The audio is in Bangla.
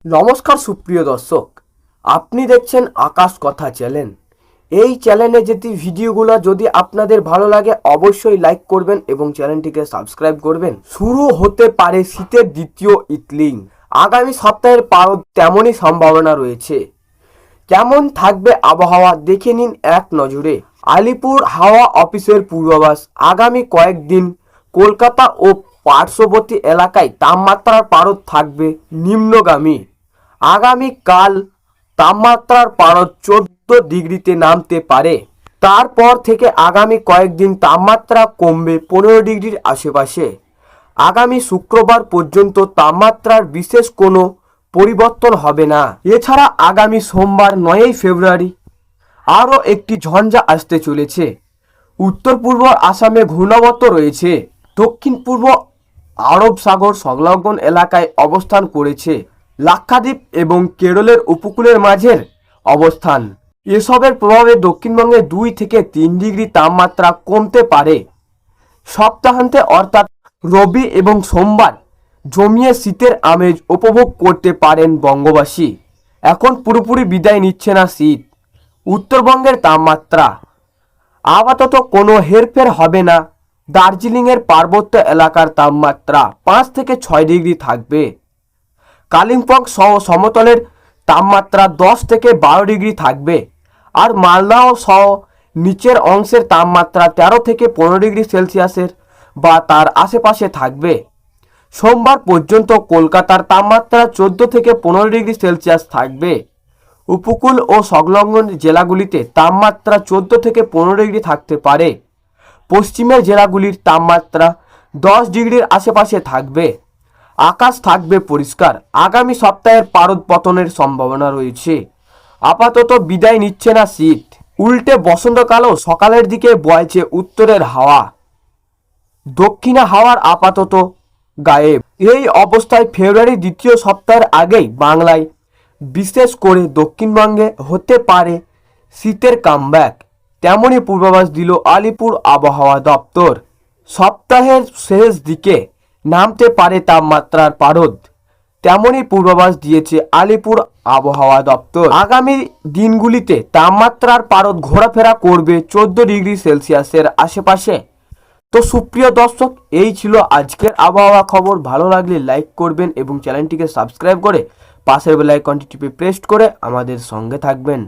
নমস্কার সুপ্রিয় দর্শক, আপনি দেখছেন আকাশ কথা চ্যানেল। এই চ্যানেলে যেটি ভিডিওগুলো যদি আপনাদের ভালো লাগে অবশ্যই লাইক করবেন এবং চ্যানেলটিকে সাবস্ক্রাইব করবেন। শুরু হতে পারে শীতের দ্বিতীয় ইতলিং। আগামী সপ্তাহের পারদ তেমনই সম্ভাবনা রয়েছে। কেমন থাকবে আবহাওয়া দেখে নিন এক নজরে। আলিপুর হাওয়া অফিসের পূর্বাভাস, আগামী কয়েকদিন কলকাতা ও পার্শ্ববর্তী এলাকায় তাপমাত্রার পারদ থাকবে নিম্নগামী। আগামীকাল তাপমাত্রার পারদ 14 ডিগ্রিতে নামতে পারে। তারপর থেকে আগামী কয়েকদিন তাপমাত্রা কমবে 15 ডিগ্রির আশেপাশে। আগামী শুক্রবার পর্যন্ত তাপমাত্রার বিশেষ কোনো পরিবর্তন হবে না। এছাড়া আগামী সোমবার 9 ফেব্রুয়ারি আরও একটি ঝঞ্ঝা আসতে চলেছে। উত্তর পূর্ব আসামে ঘূর্ণাবর্ত রয়েছে, দক্ষিণ পূর্ব আরব সাগর সংলগ্ন এলাকায় অবস্থান করেছে। লাক্ষাদ্বীপ এবং কেরলের উপকূলের মাঝের অবস্থান, এসবের প্রভাবে দক্ষিণবঙ্গে 2 থেকে 3 ডিগ্রি তাপমাত্রা কমতে পারে। সপ্তাহান্তে অর্থাৎ রবি এবং সোমবার জমিয়ে শীতের আমেজ উপভোগ করতে পারেন বঙ্গবাসী। এখন পুরোপুরি বিদায় নিচ্ছে না শীত। উত্তরবঙ্গের তাপমাত্রা আপাতত কোনো হেরফের হবে না। দার্জিলিংয়ের পার্বত্য এলাকার তাপমাত্রা 5 থেকে 6 ডিগ্রি থাকবে। কালিম্পং সহ সমতলের তাপমাত্রা 10 থেকে 12 ডিগ্রি থাকবে। আর মালদহ সহ নিচের অংশের তাপমাত্রা 13 থেকে 15 ডিগ্রি সেলসিয়াসের বা তার আশেপাশে থাকবে। সোমবার পর্যন্ত কলকাতার তাপমাত্রা 14 থেকে 15 ডিগ্রি সেলসিয়াস থাকবে। উপকূল ও সংলগ্ন জেলাগুলিতে তাপমাত্রা 14 থেকে 15 ডিগ্রি থাকতে পারে। পশ্চিমের জেলাগুলির তাপমাত্রা 10 ডিগ্রির আশেপাশে থাকবে। আকাশ থাকবে পরিষ্কার। আগামী সপ্তাহের পারদ পতনের সম্ভাবনা রয়েছে। আপাতত বিদায় নিচ্ছে না শীত, উল্টে বসন্তকালও সকালের দিকে বইছে উত্তরের হাওয়া। দক্ষিণা হাওয়ার আপাতত গায়েব। এই অবস্থায় ফেব্রুয়ারির দ্বিতীয় সপ্তাহের আগেই বাংলায়, বিশেষ করে দক্ষিণবঙ্গে হতে পারে শীতের কামব্যাক। তেমনই পূর্বাভাস দিল আলিপুর আবহাওয়া দপ্তর। সপ্তাহের শেষ দিকে নামতে পারে তাপমাত্রার পারদ, তেমনই পূর্বাভাস দিয়েছে আলিপুর আবহাওয়া দপ্তর। আগামী দিনগুলিতে তাপমাত্রার পারদ ঘোরাফেরা করবে 14 ডিগ্রি সেলসিয়াসের আশেপাশে। তো সুপ্রিয় দর্শক, এই ছিল আজকের আবহাওয়া খবর। ভালো লাগলে লাইক করবেন এবং চ্যানেলটিকে সাবস্ক্রাইব করে পাশের বেল আইকনটি টিপে প্রেস করে আমাদের সঙ্গে থাকবেন।